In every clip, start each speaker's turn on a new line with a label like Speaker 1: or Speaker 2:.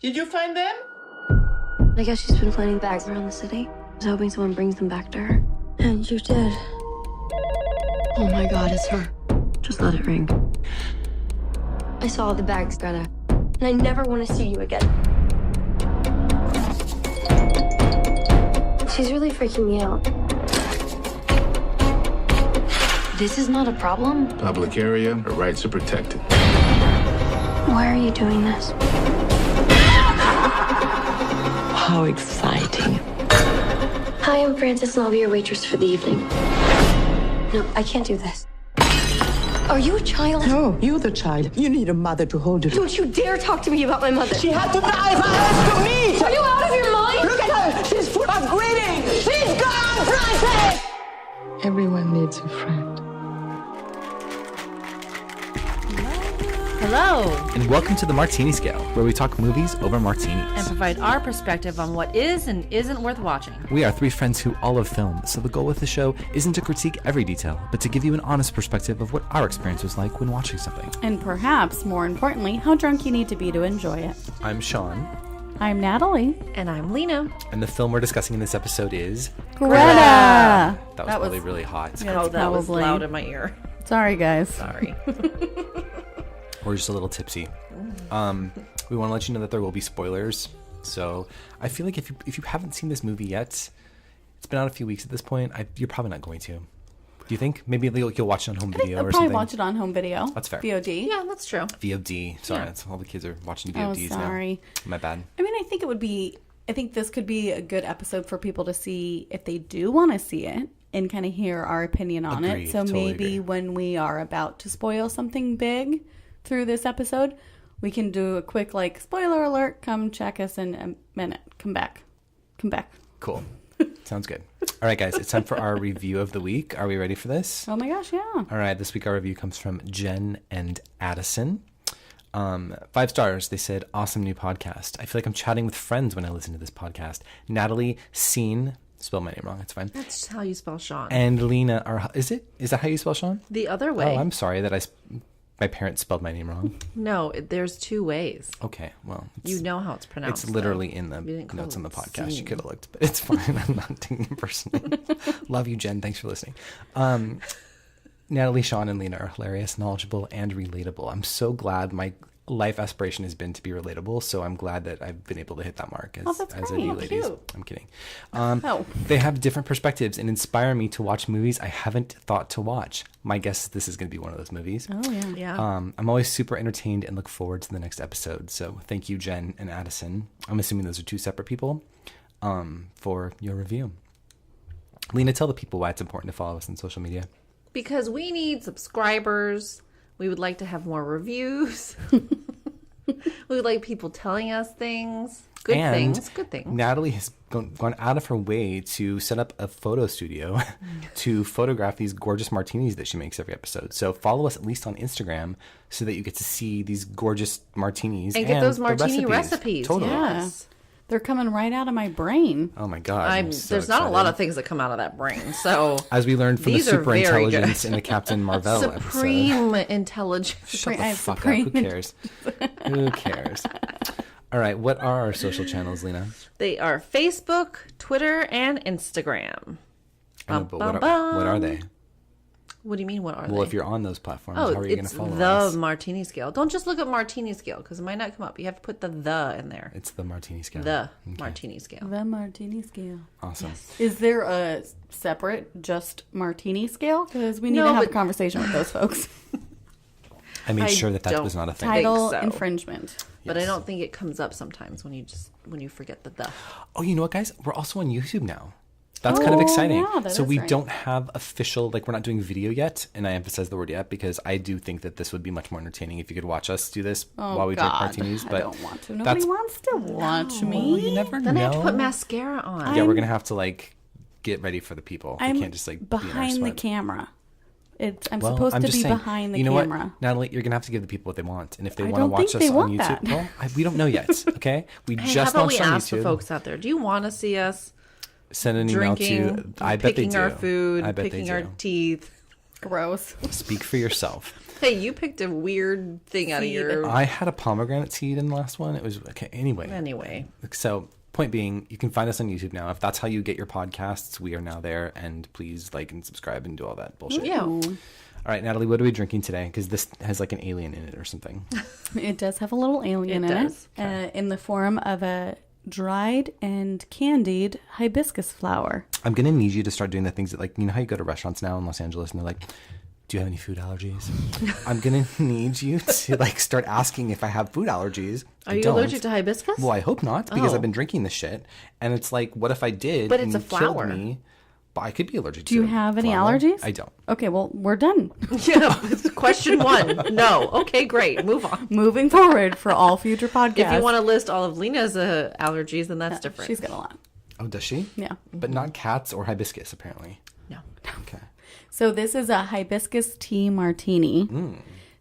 Speaker 1: Did you find them?
Speaker 2: I guess she's been planting bags around the city. I was hoping someone brings them back to her. And you did. Oh my God, it's her. Just let it ring. I saw the bags, Greta. And I never want to see you again. She's really freaking me out. This is not a problem.
Speaker 3: Public area, her rights are protected.
Speaker 2: Why are you doing this?
Speaker 4: How exciting.
Speaker 2: Hi, I'm Frances, and I'll be your waitress for the evening. No, I can't do this. Are you a child?
Speaker 4: No, you're the child. You need a mother to hold you.
Speaker 2: Don't you dare talk to me about my mother.
Speaker 4: She had to die for us to me!
Speaker 2: Are you out of your mind?
Speaker 4: Look at her! She's full of greeting! She's gone, Francis! Everyone needs a friend.
Speaker 5: Hello,
Speaker 6: And welcome to the Martini Scale, where we talk movies over martinis.
Speaker 5: and provide our perspective on what is and isn't worth watching.
Speaker 6: We are three friends who all love film, so the goal with the show isn't to critique every detail, but to give you an honest perspective of what our experience was like when watching something.
Speaker 7: And perhaps, more importantly, how drunk you need to be to enjoy it.
Speaker 6: I'm Sean,
Speaker 7: I'm Natalie.
Speaker 5: And I'm Lena.
Speaker 6: and the film we're discussing in this episode is...
Speaker 7: Greta!
Speaker 6: That was
Speaker 7: That
Speaker 6: probably
Speaker 7: was-
Speaker 6: really hot.
Speaker 7: Yeah.
Speaker 5: Oh, that was
Speaker 7: probably-
Speaker 5: loud in my ear.
Speaker 7: Sorry, guys.
Speaker 5: Sorry.
Speaker 6: We're just a little tipsy. We want to let you know that there will be spoilers. So I feel like if you haven't seen this movie yet, it's been out a few weeks at this point. You're probably not going to. Do you think? Maybe you'll watch it on home video
Speaker 7: I'll
Speaker 6: or
Speaker 7: probably
Speaker 6: something.
Speaker 7: watch it on home video.
Speaker 6: That's fair.
Speaker 7: VOD.
Speaker 5: Yeah, that's true.
Speaker 6: VOD. Sorry,
Speaker 5: Yeah.
Speaker 6: that's all the kids are watching
Speaker 7: Oh,
Speaker 6: VODs
Speaker 7: sorry.
Speaker 6: now. My bad.
Speaker 7: I mean, I think this could be a good episode for people to see if they do want to see it and kind of hear our opinion on
Speaker 6: Agreed.
Speaker 7: it. So
Speaker 6: Totally
Speaker 7: maybe
Speaker 6: agree.
Speaker 7: when we are about to spoil something big through this episode, we can do a quick, spoiler alert, come check us in a minute. Come back.
Speaker 6: Cool. Sounds good. All right, guys, it's time for our review of the week. Are we ready for this?
Speaker 7: Oh my gosh, yeah.
Speaker 6: All right, this week our review comes from Jen and Addison. 5 stars. They said, awesome new podcast. I feel like I'm chatting with friends when I listen to this podcast. Natalie, Scene, spelled my name wrong, it's fine.
Speaker 5: That's how you spell Sean.
Speaker 6: And Lena are, is that how you spell Sean?
Speaker 5: The other way.
Speaker 6: Oh, I'm sorry that my parents spelled my name wrong.
Speaker 5: No, there's 2 ways.
Speaker 6: Okay, well.
Speaker 5: You know how it's pronounced.
Speaker 6: It's literally
Speaker 5: though.
Speaker 6: in the
Speaker 5: You didn't call
Speaker 6: notes on the
Speaker 5: it
Speaker 6: podcast. You
Speaker 5: scene.
Speaker 6: could have looked, but it's fine. I'm not taking it personally. Love you, Jen. Thanks for listening. Natalie, Sean, and Lena are hilarious, knowledgeable, and relatable. I'm so glad my life aspiration has been to be relatable, so I'm glad that I've been able to hit that mark as
Speaker 7: that's
Speaker 6: a
Speaker 7: great.
Speaker 6: new
Speaker 7: Oh,
Speaker 6: ladies.
Speaker 5: cute.
Speaker 6: I'm kidding.
Speaker 7: They
Speaker 6: have different perspectives and inspire me to watch movies I haven't thought to watch. My guess is this is going to be one of those movies.
Speaker 7: Oh, yeah.
Speaker 5: Yeah.
Speaker 6: I'm always super entertained and look forward to the next episode. So thank you, Jen and Addison. I'm assuming those are 2 separate people for your review. Lena, tell the people why it's important to follow us on social media.
Speaker 5: Because we need subscribers. We would like to have more reviews. We would like people telling us things. Good things.
Speaker 6: Natalie has gone out of her way to set up a photo studio to photograph these gorgeous martinis that she makes every episode. So follow us at least on Instagram so that you get to see these gorgeous martinis
Speaker 5: And get those
Speaker 6: the
Speaker 5: martini recipes.
Speaker 6: Totally.
Speaker 7: Yeah.
Speaker 5: Yes.
Speaker 7: They're coming right out of my brain.
Speaker 6: Oh my God. I'm so
Speaker 5: There's not a lot
Speaker 6: excited.
Speaker 5: of things that come out of that brain. So
Speaker 6: As we learned from the
Speaker 5: these are
Speaker 6: super
Speaker 5: very
Speaker 6: intelligence
Speaker 5: good.
Speaker 6: in the Captain Marvel episode.
Speaker 5: Supreme intelligence.
Speaker 6: Shut the
Speaker 7: I have
Speaker 6: fuck up.
Speaker 7: supreme
Speaker 6: Who cares? Who cares? All right. What are our social channels, Lena?
Speaker 5: They are Facebook, Twitter, and Instagram.
Speaker 6: I know, but what are they?
Speaker 5: What do you mean, what are they?
Speaker 6: Well, if you're on those platforms, how are you going
Speaker 5: it's
Speaker 6: to follow
Speaker 5: the
Speaker 6: us?
Speaker 5: Martini Scale. Don't just look at Martini Scale because it might not come up. You have to put the in there.
Speaker 6: It's the Martini Scale.
Speaker 5: The
Speaker 6: Okay.
Speaker 5: Martini Scale.
Speaker 7: The martini scale.
Speaker 6: Awesome.
Speaker 7: Is there a separate just martini scale? Because we need
Speaker 5: No,
Speaker 7: to have a
Speaker 5: but-
Speaker 7: conversation with those folks.
Speaker 6: I made
Speaker 5: I
Speaker 6: sure that
Speaker 5: don't
Speaker 6: was not a thing.
Speaker 7: Title
Speaker 5: so.
Speaker 7: infringement.
Speaker 5: But I
Speaker 6: Yes.
Speaker 5: don't think it comes up sometimes when you forget the.
Speaker 6: Oh, you know what, guys? We're also on YouTube now. That's kind of exciting.
Speaker 7: yeah, that
Speaker 6: so
Speaker 7: is
Speaker 6: we
Speaker 7: right.
Speaker 6: don't have official, we're not doing video yet, and I emphasize the word yet because I do think that this would be much more entertaining if you could watch us do this
Speaker 7: Oh,
Speaker 6: while we drink
Speaker 7: God.
Speaker 6: martinis. But
Speaker 7: I don't want to. Nobody wants to watch
Speaker 6: Well,
Speaker 7: me.
Speaker 6: you never
Speaker 5: Then I have to
Speaker 6: know.
Speaker 5: put mascara on.
Speaker 6: Yeah, we're gonna have to get ready for the people. We
Speaker 7: I'm
Speaker 6: can't just be in our
Speaker 7: behind the
Speaker 6: sweat.
Speaker 7: camera. I'm
Speaker 6: Well,
Speaker 7: supposed
Speaker 6: I'm
Speaker 7: to
Speaker 6: just
Speaker 7: be
Speaker 6: saying,
Speaker 7: behind the
Speaker 6: you know
Speaker 7: camera.
Speaker 6: What, Natalie, you're gonna have to give the people what they want, and if they
Speaker 7: I
Speaker 6: want to
Speaker 7: don't
Speaker 6: watch
Speaker 7: think
Speaker 6: us
Speaker 7: they
Speaker 6: on
Speaker 7: want
Speaker 6: YouTube,
Speaker 7: that.
Speaker 6: well, we don't know yet. Okay, we
Speaker 5: Hey,
Speaker 6: just
Speaker 5: how about we
Speaker 6: launched on
Speaker 5: ask the
Speaker 6: YouTube.
Speaker 5: folks out there? Do you want to see us
Speaker 6: Send an email
Speaker 5: drinking,
Speaker 6: to. I bet they
Speaker 5: picking
Speaker 6: do.
Speaker 5: our food,
Speaker 6: I bet
Speaker 5: picking
Speaker 6: they
Speaker 5: our
Speaker 6: do.
Speaker 5: teeth?
Speaker 7: Gross.
Speaker 6: Speak for yourself.
Speaker 5: Hey, you picked a weird thing out of your...
Speaker 6: I had a pomegranate seed in the last one. It was okay. Anyway. So, point being, you can find us on YouTube now. If that's how you get your podcasts, we are now there. And please like and subscribe and do all that bullshit.
Speaker 5: Yeah.
Speaker 6: All right, Natalie, what are we drinking today? Because this has like an alien in it or something.
Speaker 7: It does have a little alien in it. In the form of a dried and candied hibiscus flower.
Speaker 6: I'm going to need you to start doing the things that, like, you know how you go to restaurants now in Los Angeles and they're like, do you have any food allergies? I'm going to need you to, like, start asking if I have food allergies.
Speaker 5: Are you allergic to hibiscus?
Speaker 6: Well, I hope not, because I've been drinking this shit. And it's like, what if I did?
Speaker 5: But it's
Speaker 6: and
Speaker 5: a
Speaker 6: you killed
Speaker 5: flower.
Speaker 6: Me, but I could be allergic to
Speaker 7: Do you have any allergies?
Speaker 6: I don't.
Speaker 7: Okay, well, we're done.
Speaker 5: Yeah. Question 1. No. Okay, great. Move on.
Speaker 7: Moving forward for all future podcasts.
Speaker 5: If you want to list all of Lena's allergies, then that's different.
Speaker 7: She's got a lot.
Speaker 6: Oh, does she?
Speaker 7: Yeah.
Speaker 6: But not cats or hibiscus, apparently.
Speaker 5: No.
Speaker 6: Okay.
Speaker 7: So this is a hibiscus tea martini.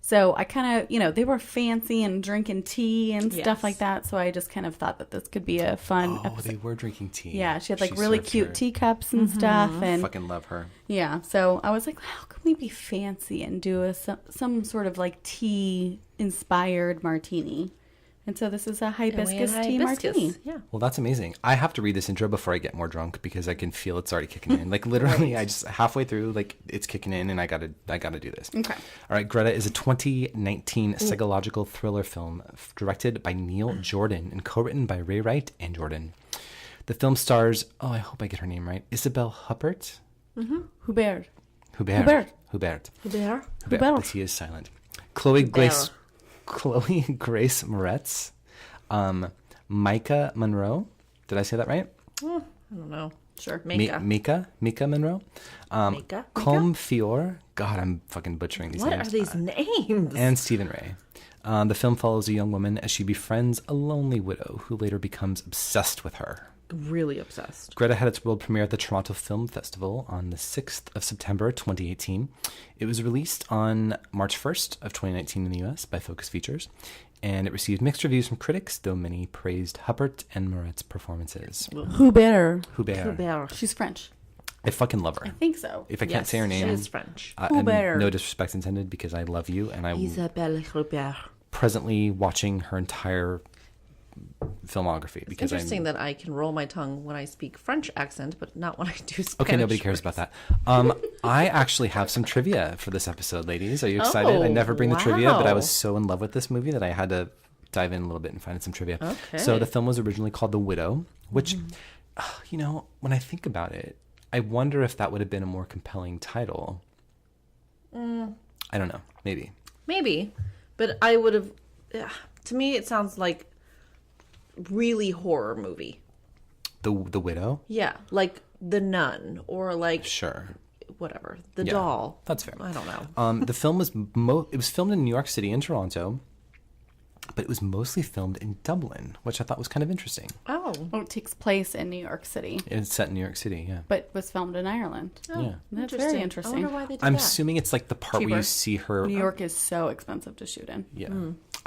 Speaker 7: So I kind of, they were fancy and drinking tea and stuff like that. So I just kind of thought that this could be a fun episode.
Speaker 6: They were drinking tea.
Speaker 7: Yeah, she had like really
Speaker 6: served
Speaker 7: cute
Speaker 6: her.
Speaker 7: teacups and stuff. And
Speaker 6: Fucking love her.
Speaker 7: yeah, so I was like, how can we be fancy and do some sort of like tea inspired martini? And so this is a hibiscus tea martini.
Speaker 5: Yeah.
Speaker 6: Well, that's amazing. I have to read this intro before I get more drunk because I can feel it's already kicking in. Like literally, I just halfway through, like it's kicking in, and I gotta do this.
Speaker 7: Okay.
Speaker 6: All right, Greta is a 2019 psychological thriller film directed by Neil Jordan and co-written by Ray Wright and Jordan. The film stars, I hope I get her name right, Isabelle Huppert.
Speaker 7: Hubert.
Speaker 6: Hubert.
Speaker 5: There.
Speaker 6: But he is silent. Chloe Grace Moretz, Micah Monroe. Did I say that right?
Speaker 5: I don't know. Sure.
Speaker 6: Mika Monroe.
Speaker 5: Mika?
Speaker 6: Colm Fior. God, I'm fucking butchering these
Speaker 5: What
Speaker 6: names.
Speaker 5: are these names?
Speaker 6: And Stephen Ray. The film follows a young woman as she befriends a lonely widow who later becomes obsessed with her.
Speaker 5: Really obsessed.
Speaker 6: Greta had its world premiere at the Toronto Film Festival on the 6th of September 2018. It was released on March 1st of 2019 in the US by Focus Features, and it received mixed reviews from critics, though many praised Huppert and Moret's performances.
Speaker 7: Hubert.
Speaker 6: Hubert.
Speaker 7: She's French.
Speaker 6: I fucking love her.
Speaker 7: I think so.
Speaker 6: If I can't say her name,
Speaker 5: She is French.
Speaker 6: and
Speaker 7: Hubert.
Speaker 6: no disrespect intended, because I love you, and I'm
Speaker 5: Isabelle Robert.
Speaker 6: presently watching her entire filmography
Speaker 5: It's
Speaker 6: because
Speaker 5: interesting that I can roll my tongue when I speak French accent, but not when I do Spanish.
Speaker 6: Okay, nobody cares about that. I actually have some trivia for this episode, ladies. Are you excited? I never bring the trivia, but I was so in love with this movie that I had to dive in a little bit and find some trivia.
Speaker 5: Okay.
Speaker 6: So the film was originally called The Widow, which, when I think about it, I wonder if that would have been a more compelling title. I don't know. Maybe.
Speaker 5: But I would have... To me, it sounds like really horror movie.
Speaker 6: The Widow?
Speaker 5: Yeah, like The Nun or like
Speaker 6: Sure.
Speaker 5: whatever. The
Speaker 6: Yeah,
Speaker 5: Doll.
Speaker 6: that's fair.
Speaker 5: I don't know.
Speaker 6: The film was it was filmed in New York City and Toronto, but it was mostly filmed in Dublin, which I thought was kind of interesting.
Speaker 5: Oh.
Speaker 7: Oh, it takes place in New York City,
Speaker 6: It's set in New York City, yeah.
Speaker 7: but was filmed in Ireland.
Speaker 6: Yeah.
Speaker 7: That's very interesting.
Speaker 5: I wonder why they did
Speaker 6: I'm
Speaker 5: that.
Speaker 6: assuming it's like the part where
Speaker 7: Cheaper.
Speaker 6: you see her.
Speaker 7: New York is so expensive to shoot in.
Speaker 6: Yeah.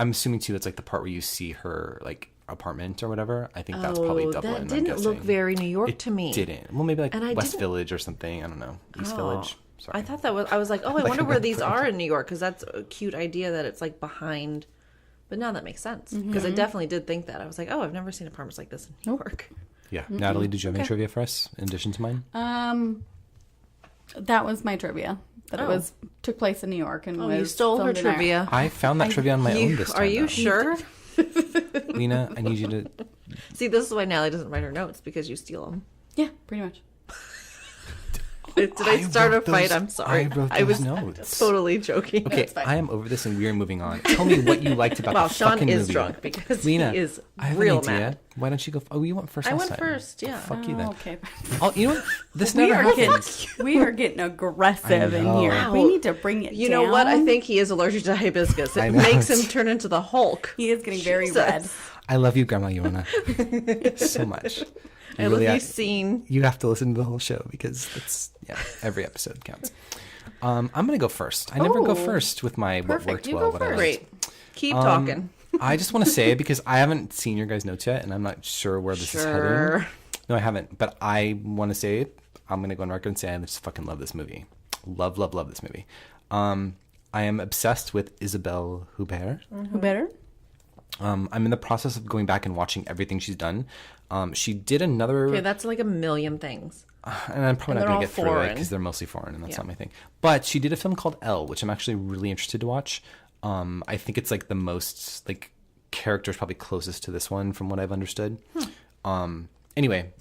Speaker 6: I'm assuming too it's like the part where you see her like apartment or whatever. I think that's probably Dublin.
Speaker 5: That
Speaker 6: I'm
Speaker 5: didn't look
Speaker 6: guessing.
Speaker 5: very New York
Speaker 6: It
Speaker 5: to me.
Speaker 6: didn't. Well, maybe like
Speaker 5: And I
Speaker 6: West
Speaker 5: didn't-
Speaker 6: Village or something. I don't know. East Village. Sorry.
Speaker 5: I thought that was... I was like, I wonder where these are in New York, because that's a cute idea that it's like behind... But now that makes sense, because I definitely did think that. I was like, I've never seen apartments like this in New York.
Speaker 6: Yeah. Natalie, did you have any trivia for us in addition to mine?
Speaker 7: That was my trivia. That it took place in New York and was
Speaker 5: You stole her
Speaker 7: filmed in Ireland.
Speaker 5: trivia.
Speaker 6: I found that trivia on my own this time.
Speaker 5: Are you
Speaker 6: though.
Speaker 5: sure?
Speaker 6: Lena, I need you to.
Speaker 5: See, this is why Natalie doesn't write her notes, because you steal them.
Speaker 7: Yeah, pretty much.
Speaker 5: Did I start a
Speaker 6: wrote
Speaker 5: fight?
Speaker 6: those-
Speaker 5: I'm sorry.
Speaker 6: I wrote
Speaker 5: I was
Speaker 6: those notes.
Speaker 5: totally joking.
Speaker 6: Okay, I am over this and we are moving on. Tell me what you liked about
Speaker 5: Wow,
Speaker 6: the
Speaker 5: Sean
Speaker 6: fucking
Speaker 5: is
Speaker 6: movie.
Speaker 5: drunk because
Speaker 6: Lena,
Speaker 5: he is
Speaker 6: I have
Speaker 5: real
Speaker 6: an idea.
Speaker 5: mad.
Speaker 6: Why don't you go? Oh, you went first.
Speaker 5: I
Speaker 6: last
Speaker 5: went
Speaker 6: time.
Speaker 5: first, yeah.
Speaker 6: Fuck you then.
Speaker 7: Okay.
Speaker 6: Oh, you know what? This
Speaker 7: We
Speaker 6: never
Speaker 7: are
Speaker 6: happens.
Speaker 7: getting aggressive in
Speaker 6: know.
Speaker 7: here.
Speaker 5: Wow.
Speaker 7: We need to bring it
Speaker 5: You
Speaker 7: down.
Speaker 5: know what? I think he is allergic to hibiscus.
Speaker 6: I
Speaker 5: It
Speaker 6: know.
Speaker 5: makes him turn into the Hulk.
Speaker 7: he is getting very
Speaker 5: Jesus.
Speaker 7: red.
Speaker 6: I love you, Grandma Yona, so much.
Speaker 5: I love you, scene.
Speaker 6: You have to listen to the whole show because it's every episode counts. I'm gonna go first. I never go first with my what
Speaker 7: Perfect.
Speaker 6: worked
Speaker 7: You
Speaker 6: well.
Speaker 7: go
Speaker 6: What I
Speaker 7: first.
Speaker 6: liked.
Speaker 5: Great. Keep talking.
Speaker 6: I just want to say because I haven't seen your guys' notes yet, and I'm not sure where this is heading. No, I haven't. But I want to say I'm gonna go on record and say I just fucking love this movie. Love this movie. I am obsessed with Isabelle Huppert.
Speaker 7: Who better?
Speaker 6: I'm in the process of going back and watching everything she's done. She did another...
Speaker 5: Okay, that's like a million things.
Speaker 6: And I'm probably not going to get through it
Speaker 5: foreign.
Speaker 6: because they're mostly foreign and that's not my thing. But she did a film called Elle, which I'm actually really interested to watch. I think it's like the most, like, characters probably closest to this one from what I've understood. Anyway,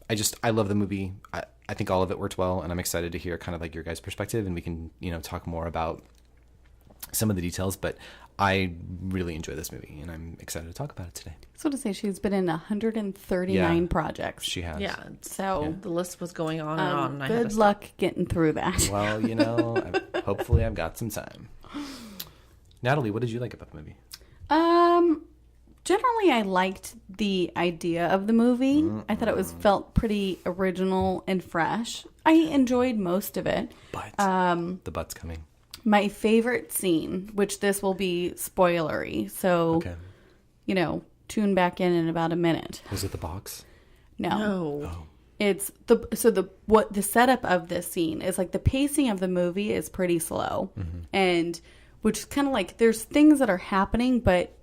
Speaker 6: I love the movie. I think all of it worked well, and I'm excited to hear kind of like your guys' perspective, and we can, talk more about some of the details, but I really enjoy this movie, and I'm excited to talk about it today.
Speaker 7: So to say, she's been in 139 projects.
Speaker 6: She has.
Speaker 5: Yeah.
Speaker 7: So
Speaker 5: The list was going on and on. And I had
Speaker 7: good
Speaker 5: to
Speaker 7: luck getting through that.
Speaker 6: Well, hopefully I've got some time. Natalie, what did you like about the movie?
Speaker 7: Generally, I liked the idea of the movie. I thought it felt pretty original and fresh. I enjoyed most of it.
Speaker 6: But the but's coming.
Speaker 7: My favorite scene, which this will be spoilery, so
Speaker 6: Okay.
Speaker 7: Tune back in about a minute.
Speaker 6: Was it the box?
Speaker 7: No.
Speaker 5: No.
Speaker 7: It's the setup of this scene is like the pacing of the movie is pretty slow, and which is kind of like there's things that are happening, but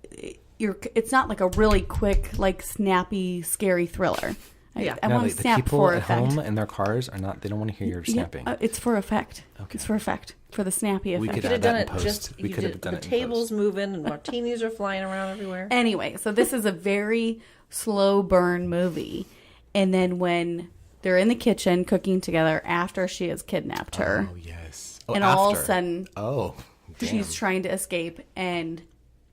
Speaker 7: it's not like a really quick, like snappy, scary thriller.
Speaker 5: Yeah.
Speaker 7: I want to
Speaker 6: the
Speaker 7: snap
Speaker 6: people
Speaker 7: for
Speaker 6: at
Speaker 7: effect.
Speaker 6: home in their cars are not. They don't want to hear your snapping.
Speaker 7: It's for effect.
Speaker 6: Okay.
Speaker 7: It's for effect. For the snappy effect.
Speaker 6: We could
Speaker 5: Could
Speaker 6: add
Speaker 5: have done
Speaker 6: that
Speaker 5: it
Speaker 6: in post.
Speaker 5: just.
Speaker 6: We
Speaker 5: You
Speaker 6: could have
Speaker 5: did,
Speaker 6: done
Speaker 5: the
Speaker 6: it in
Speaker 5: tables
Speaker 6: post.
Speaker 5: moving and martinis are flying around everywhere.
Speaker 7: Anyway, so this is a very slow burn movie. And then when they're in the kitchen cooking together after she has kidnapped her,
Speaker 6: Oh yes. Oh,
Speaker 7: and
Speaker 6: after.
Speaker 7: all of a sudden
Speaker 6: Oh. Damn.
Speaker 7: she's trying to escape and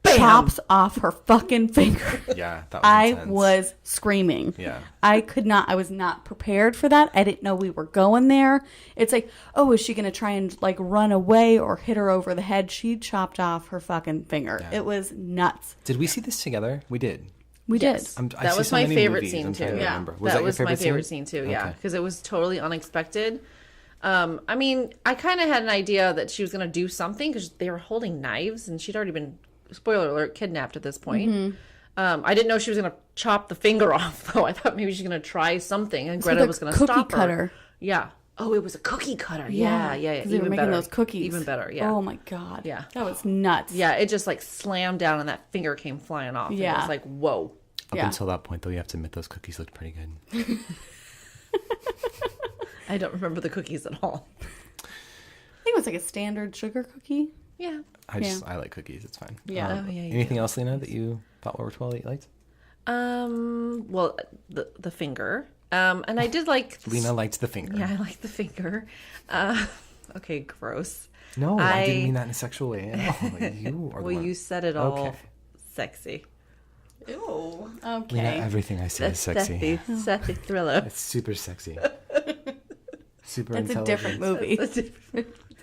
Speaker 7: chops off her fucking finger.
Speaker 6: Yeah, that was
Speaker 7: I
Speaker 6: intense.
Speaker 7: was screaming.
Speaker 6: Yeah.
Speaker 7: I was not prepared for that. I didn't know we were going there. It's like, oh, is she going to try and like run away or hit her over the head? She chopped off her fucking finger.
Speaker 6: Yeah.
Speaker 7: It was nuts.
Speaker 6: Did we see this together? We did.
Speaker 7: We
Speaker 5: Yes.
Speaker 7: did.
Speaker 6: I
Speaker 5: That
Speaker 6: see
Speaker 5: was
Speaker 6: so
Speaker 5: my
Speaker 6: many
Speaker 5: favorite
Speaker 6: movies,
Speaker 5: scene
Speaker 6: I'm
Speaker 5: too.
Speaker 6: trying to
Speaker 5: Yeah,
Speaker 6: remember.
Speaker 5: that
Speaker 6: your
Speaker 5: was my favorite scene too. Yeah,
Speaker 6: Okay.
Speaker 5: because it was totally unexpected. I mean, I kind of had an idea that she was going to do something because they were holding knives and she'd already been, spoiler alert, kidnapped at this point. I didn't know she was going to chop the finger off though. I thought maybe she's going to try something and Greta
Speaker 7: the
Speaker 5: was going to
Speaker 7: cookie
Speaker 5: stop
Speaker 7: cutter.
Speaker 5: her. Yeah. Oh, it was a cookie cutter. Yeah.
Speaker 7: Because they were
Speaker 5: Even
Speaker 7: making
Speaker 5: better.
Speaker 7: those cookies.
Speaker 5: Even better. Yeah.
Speaker 7: Oh my God.
Speaker 5: Yeah.
Speaker 7: That was nuts.
Speaker 5: Yeah. It just like slammed down and that finger came flying off.
Speaker 7: Yeah.
Speaker 5: It was like, whoa.
Speaker 6: Up
Speaker 7: Yeah.
Speaker 6: until that point, though, you have to admit those cookies looked pretty good.
Speaker 5: I don't remember the cookies at all.
Speaker 7: I think it was like a standard sugar cookie.
Speaker 5: Yeah.
Speaker 6: I like cookies. It's fine.
Speaker 7: Yeah.
Speaker 5: Oh, yeah.
Speaker 6: Anything else, Lena, that you thought worked well that you liked?
Speaker 5: Well, the finger. And I did like
Speaker 6: Lena liked the finger.
Speaker 5: Yeah, I like the finger. Okay, gross.
Speaker 6: No, I didn't mean that in a sexual way at all. You are the
Speaker 5: Well,
Speaker 6: one.
Speaker 5: you said it all
Speaker 6: Okay.
Speaker 5: sexy.
Speaker 7: Ew.
Speaker 6: Lena,
Speaker 7: Okay.
Speaker 6: everything I say is sexy.
Speaker 5: Sexy thriller.
Speaker 6: It's super sexy. Super
Speaker 7: It's a
Speaker 6: intelligent.
Speaker 7: different movie.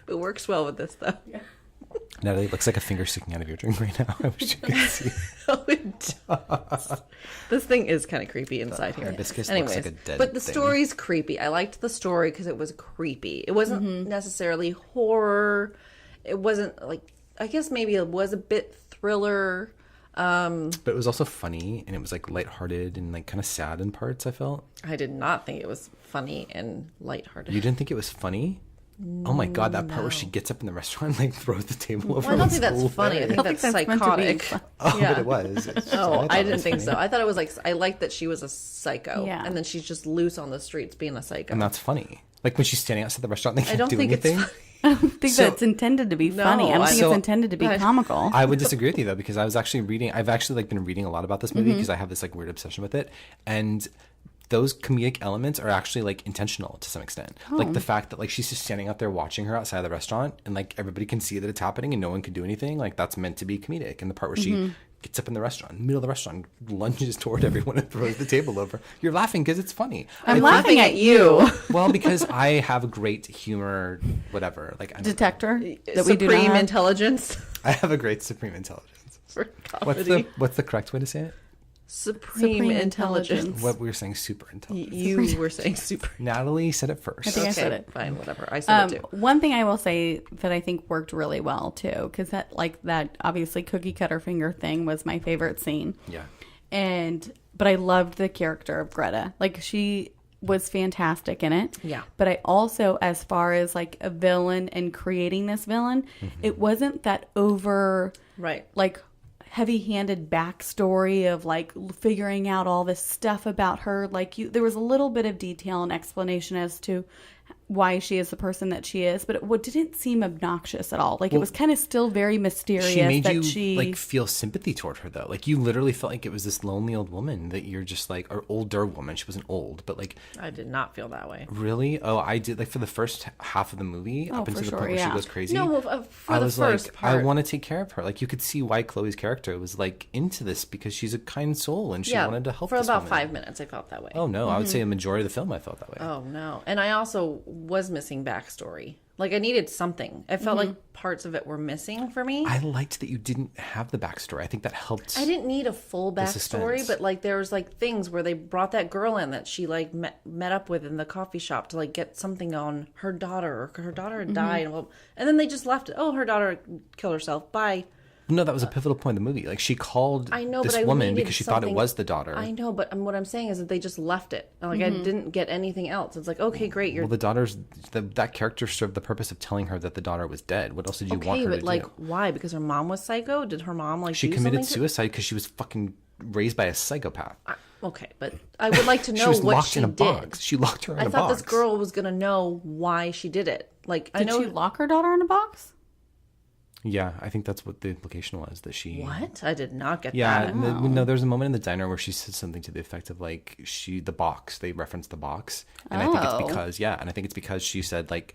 Speaker 5: It works well with this though.
Speaker 6: Natalie, it looks like a finger sticking out of your drink right now. I wish you could see.
Speaker 5: Oh, it does. This thing is kind of creepy inside here.
Speaker 6: hibiscus looks
Speaker 5: Anyways,
Speaker 6: like a dead
Speaker 5: but the
Speaker 6: thing.
Speaker 5: story's creepy. I liked the story because it was creepy. It wasn't necessarily horror. It wasn't like, I guess maybe it was a bit thriller.
Speaker 6: But it was also funny, and it was like lighthearted and like kind of sad in parts, I felt.
Speaker 5: I did not think it was funny and lighthearted.
Speaker 6: You didn't think it was funny? Oh my God, that part where she gets up in the restaurant and like throws the table over.
Speaker 5: Well, I don't
Speaker 6: was
Speaker 5: think that's funny. I think
Speaker 6: hilarious.
Speaker 5: that's
Speaker 7: that's meant to be
Speaker 5: psychotic.
Speaker 7: fun.
Speaker 6: Oh,
Speaker 5: Yeah.
Speaker 6: but it was. It's just-
Speaker 5: Oh,
Speaker 6: thought
Speaker 5: I
Speaker 6: it
Speaker 5: didn't
Speaker 6: was
Speaker 5: think
Speaker 6: funny.
Speaker 5: so. I thought it was like, I liked that she was a psycho.
Speaker 7: Yeah.
Speaker 5: And then she's just loose on the streets being a psycho.
Speaker 6: And that's funny. Like when she's standing outside the restaurant, they can't
Speaker 5: don't
Speaker 6: do
Speaker 5: think it's
Speaker 6: anything.
Speaker 5: funny.
Speaker 7: I don't think
Speaker 6: So-
Speaker 7: that's intended to be funny. I don't
Speaker 5: I-
Speaker 7: think
Speaker 6: So-
Speaker 7: it's intended to be comical.
Speaker 6: I would disagree with you though, because I was actually reading. I've actually like been reading a lot about this movie
Speaker 5: Mm-hmm.
Speaker 6: because I have this like weird obsession with it, and those comedic elements are actually like intentional to some extent. Like the fact that like she's just standing out there watching her outside the restaurant, and like everybody can see that it's happening, and no one can do anything. Like that's meant to be comedic. And the part where she gets up in the restaurant, in the middle of the restaurant, lunges toward everyone and throws the table over. You're laughing because it's funny.
Speaker 7: I'm laughing at you.
Speaker 6: Well, because I have a great humor, whatever. Like I don't know.
Speaker 7: Detector that we do not
Speaker 5: Supreme
Speaker 7: have.
Speaker 5: intelligence
Speaker 6: I have a great supreme intelligence.
Speaker 5: for comedy.
Speaker 6: What's the correct way to say it?
Speaker 5: Supreme intelligence.
Speaker 6: What we were saying, super intelligence.
Speaker 5: You were saying super.
Speaker 6: Natalie said it first.
Speaker 7: I think I said it.
Speaker 5: Fine, whatever. I said it too.
Speaker 7: One thing I will say that I think worked really well too, because that obviously cookie cutter finger thing was my favorite scene.
Speaker 6: Yeah.
Speaker 7: But I loved the character of Greta. Like was fantastic in it.
Speaker 5: Yeah.
Speaker 7: But I also, as far as like a villain and creating this villain, it wasn't that over
Speaker 5: Right.
Speaker 7: like heavy-handed backstory of like figuring out all this stuff about her. Like there was a little bit of detail and explanation as to why she is the person that she is, but it didn't seem obnoxious at all. Like it was kind of still very mysterious.
Speaker 6: She made
Speaker 7: that
Speaker 6: you like feel sympathy toward her though. Like you literally felt like it was this lonely old woman that you're just like, or older woman. She wasn't old, but like
Speaker 5: I did not feel that way.
Speaker 6: really. Oh, I did. Like for the first half of the movie, up
Speaker 7: for
Speaker 6: until the
Speaker 7: sure,
Speaker 6: point where
Speaker 7: yeah.
Speaker 6: she goes crazy.
Speaker 5: No, for
Speaker 6: I
Speaker 5: the
Speaker 6: was
Speaker 5: first
Speaker 6: like,
Speaker 5: part.
Speaker 6: I want to take care of her. Like you could see why Chloe's character was like into this because she's a kind soul and she wanted to help.
Speaker 5: For
Speaker 6: this
Speaker 5: about
Speaker 6: woman.
Speaker 5: 5 minutes, I felt that way.
Speaker 6: Oh no, I would say a majority of the film I felt that way.
Speaker 5: Oh no. And I also was missing backstory. Like I needed something. I felt like parts of it were missing for me.
Speaker 6: I liked that you didn't have the backstory. I think that helped.
Speaker 5: I didn't need a full backstory,
Speaker 6: suspense.
Speaker 5: but like there was like things where they brought that girl in that she like met up with in the coffee shop to like get something on her daughter, or her daughter had died, and then they just left it. Oh, her daughter killed herself. Bye.
Speaker 6: No, that was a pivotal point of the movie. Like she called
Speaker 5: I know,
Speaker 6: this
Speaker 5: but I
Speaker 6: woman
Speaker 5: needed
Speaker 6: because she thought it
Speaker 5: something-
Speaker 6: was the daughter.
Speaker 5: I know, but what I'm saying is that they just left it. Like I didn't get anything else. It's like, okay, great, you're
Speaker 6: Well, the daughter's that character served the purpose of telling her that the daughter was dead. What else did you want
Speaker 5: okay,
Speaker 6: her
Speaker 5: but
Speaker 6: to
Speaker 5: like
Speaker 6: do?
Speaker 5: why? Because her mom was psycho? Did her mom like
Speaker 6: She
Speaker 5: do
Speaker 6: committed
Speaker 5: something
Speaker 6: suicide because she was fucking raised by a psychopath.
Speaker 5: Okay, but I would like to
Speaker 6: She
Speaker 5: know
Speaker 6: was
Speaker 5: what
Speaker 6: locked
Speaker 5: she
Speaker 6: in a
Speaker 5: did.
Speaker 6: box. She locked her in
Speaker 5: I
Speaker 6: a
Speaker 5: thought
Speaker 6: box.
Speaker 5: this girl was gonna know why she did it. Like I
Speaker 7: did
Speaker 5: know
Speaker 7: she lock her daughter in a box?
Speaker 6: Yeah, I think that's what the implication was, that she.
Speaker 5: what? I did not get
Speaker 6: Yeah,
Speaker 5: that.
Speaker 6: no. There's a moment in the diner where she said something to the effect of like the box. They referenced the box, and I think it's because she said like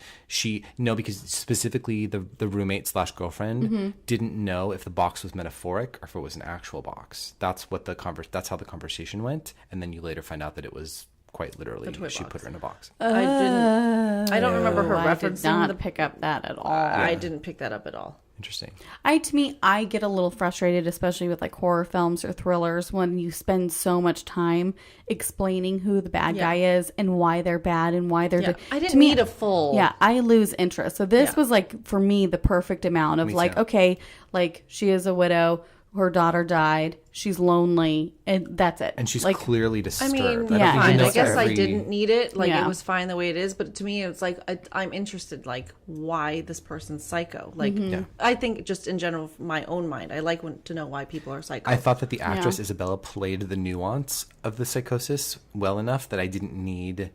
Speaker 6: because specifically the roommate / girlfriend didn't know if the box was metaphoric or if it was an actual box. That's what that's how the conversation went, and then you later find out that it was quite literally she
Speaker 5: box.
Speaker 6: put her in a box.
Speaker 5: I don't remember her
Speaker 7: I did
Speaker 5: referencing
Speaker 7: not
Speaker 5: the.
Speaker 7: pick up that at all.
Speaker 5: I didn't pick that up at all.
Speaker 6: Interesting.
Speaker 7: To me, I get a little frustrated, especially with like horror films or thrillers, when you spend so much time explaining who the bad guy is and why they're bad and why they're.
Speaker 5: Yeah, I didn't
Speaker 7: to me,
Speaker 5: need a full.
Speaker 7: Yeah, I lose interest. So this
Speaker 5: Yeah.
Speaker 7: was like for me the perfect amount of
Speaker 6: Me
Speaker 7: like,
Speaker 6: too.
Speaker 7: okay, like she is a widow, her daughter died, she's lonely, and that's it.
Speaker 6: And she's
Speaker 7: like,
Speaker 6: clearly
Speaker 5: I
Speaker 6: disturbed.
Speaker 5: mean,
Speaker 6: don't
Speaker 7: yeah,
Speaker 6: think
Speaker 5: fine.
Speaker 6: you know
Speaker 5: I guess I
Speaker 6: every-
Speaker 5: didn't need it. Like
Speaker 7: Yeah.
Speaker 5: it was fine the way it is, but to me, it's like I'm interested. Like why this person's psycho? Like I think just in general, from my own mind, I like to know why people are psycho.
Speaker 6: I thought that the actress Isabella played the nuance of the psychosis well enough that I didn't need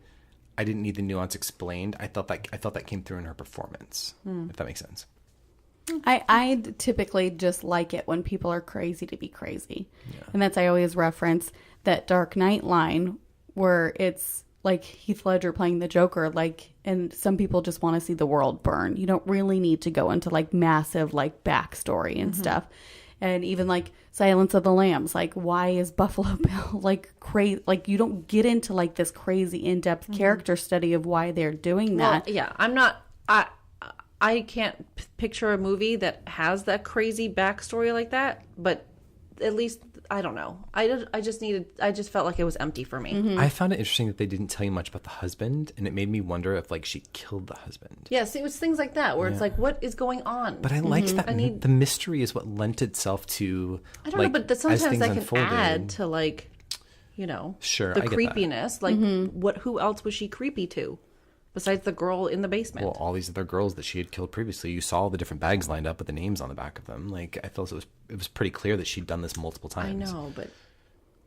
Speaker 6: the nuance explained. I felt that came through in her performance. If that makes sense.
Speaker 7: I typically just like it when people are crazy to be crazy. And I always reference that Dark Knight line where it's like Heath Ledger playing the Joker, like, and some people just want to see the world burn. You don't really need to go into like massive like backstory and stuff. And even like Silence of the Lambs, like why is Buffalo Bill like crazy? Like you don't get into like this crazy in-depth character study of why they're doing that.
Speaker 5: Well, yeah, I'm not. I can't picture a movie that has that crazy backstory like that. But at least I don't know. I just felt like it was empty for me.
Speaker 6: I found it interesting that they didn't tell you much about the husband, and it made me wonder if like she killed the husband.
Speaker 5: Yes, it was things like that where it's like, what is going on?
Speaker 6: But I liked that the mystery is what lent itself to.
Speaker 5: I don't know, but sometimes
Speaker 6: as things
Speaker 5: that can
Speaker 6: unfolded.
Speaker 5: add to like,
Speaker 6: Sure,
Speaker 5: the
Speaker 6: I get that.
Speaker 5: creepiness. Like, who else was she creepy to, besides the girl in the basement?
Speaker 6: Well, all these other girls that she had killed previously, you saw all the different bags lined up with the names on the back of them. Like I felt it was pretty clear that she'd done this multiple
Speaker 5: I
Speaker 6: times.
Speaker 5: know, but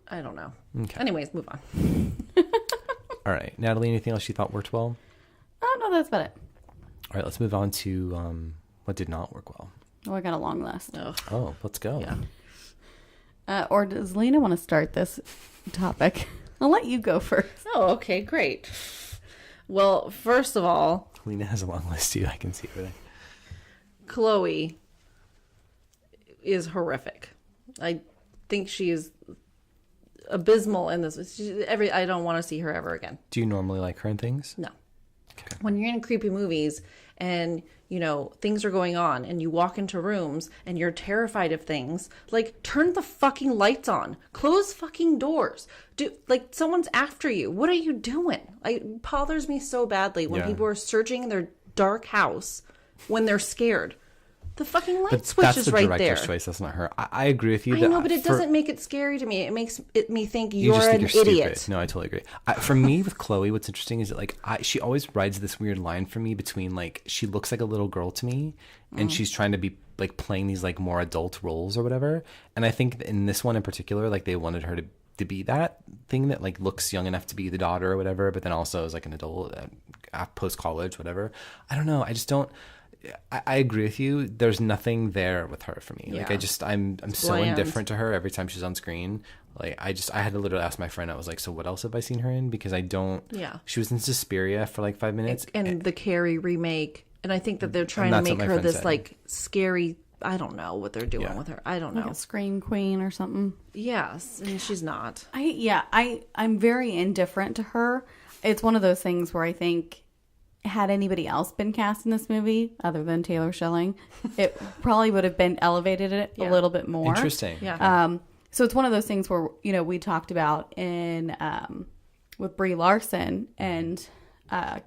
Speaker 5: I don't know.
Speaker 6: Okay.
Speaker 5: Anyways, move on.
Speaker 6: All right, Natalie, anything else you thought worked well?
Speaker 7: Oh no, that's about it.
Speaker 6: All right, let's move on to what did not work well.
Speaker 7: Oh, I got a long list.
Speaker 6: Oh, let's go.
Speaker 5: Yeah.
Speaker 7: Or does Lena want to start this topic? I'll let you go first.
Speaker 5: Oh, okay, great. Well, first of all,
Speaker 6: Lena has a long list too. I can see over there.
Speaker 5: Chloe is horrific. I think she is abysmal in this. I don't want to see her ever again.
Speaker 6: Do you normally like her in things?
Speaker 5: No. When you're in creepy movies and, things are going on and you walk into rooms and you're terrified of things, like, turn the fucking lights on. Close fucking doors. Someone's after you. What are you doing? It bothers me so badly when people are searching their dark house when they're scared. The fucking light
Speaker 6: But
Speaker 5: switch
Speaker 6: that's
Speaker 5: is
Speaker 6: the
Speaker 5: right
Speaker 6: director's
Speaker 5: there.
Speaker 6: choice. That's not her. I agree with you.
Speaker 5: I
Speaker 6: that
Speaker 5: know, but it
Speaker 6: for-
Speaker 5: doesn't make it scary to me. It makes me think
Speaker 6: You
Speaker 5: you're
Speaker 6: just think
Speaker 5: an
Speaker 6: you're
Speaker 5: idiot.
Speaker 6: stupid. No, I totally agree. For me, with Chloe, what's interesting is that like she always rides this weird line for me between like she looks like a little girl to me, and she's trying to be like playing these like more adult roles or whatever. And I think in this one in particular, like they wanted her to be that thing that like looks young enough to be the daughter or whatever, but then also is like an adult post college, whatever. I don't know. I just don't. I agree with you. There's nothing there with her for me. Like I'm so
Speaker 5: bland.
Speaker 6: indifferent to her every time she's on screen. Like I had to literally ask my friend. I was like, so what else have I seen her in? Because I don't.
Speaker 5: Yeah.
Speaker 6: She was in Suspiria for like 5 minutes.
Speaker 5: And the Carrie remake, and I think that they're trying to
Speaker 6: that's what
Speaker 5: make
Speaker 6: my
Speaker 5: her
Speaker 6: friend
Speaker 5: this
Speaker 6: said.
Speaker 5: like scary. I don't know what they're doing
Speaker 6: Yeah.
Speaker 5: with her. I don't
Speaker 7: Like
Speaker 5: know.
Speaker 7: a scream queen or something.
Speaker 5: Yes, and she's not.
Speaker 7: I'm very indifferent to her. It's one of those things where I think had anybody else been cast in this movie other than Taylor Schilling, it probably would have been elevated it a little bit more.
Speaker 6: Interesting.
Speaker 5: Yeah.
Speaker 7: So it's one of those things where, you know, we talked about in with Brie Larson and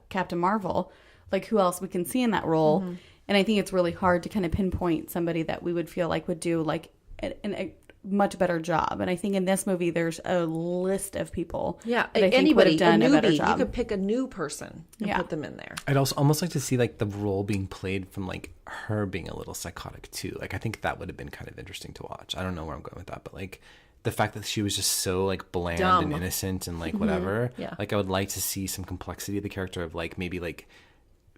Speaker 7: Captain Marvel, like who else we can see in that role.
Speaker 5: Mm-hmm.
Speaker 7: And I think it's really hard to kind of pinpoint somebody that we would feel like would do like a much better job. And I think in this movie, there's a list of people.
Speaker 5: Yeah,
Speaker 7: that I think
Speaker 5: anybody,
Speaker 7: would have done
Speaker 5: a
Speaker 7: a better
Speaker 5: newbie,
Speaker 7: job.
Speaker 5: you could pick a new person and
Speaker 7: Yeah.
Speaker 5: put them in there.
Speaker 6: I'd also almost like to see like the role being played from like her being a little psychotic too. Like I think that would have been kind of interesting to watch. I don't know where I'm going with that, but like the fact that she was just so like bland
Speaker 5: Dumb.
Speaker 6: and innocent and like whatever.
Speaker 5: Yeah.
Speaker 6: Like I would like to see some complexity of the character of like maybe like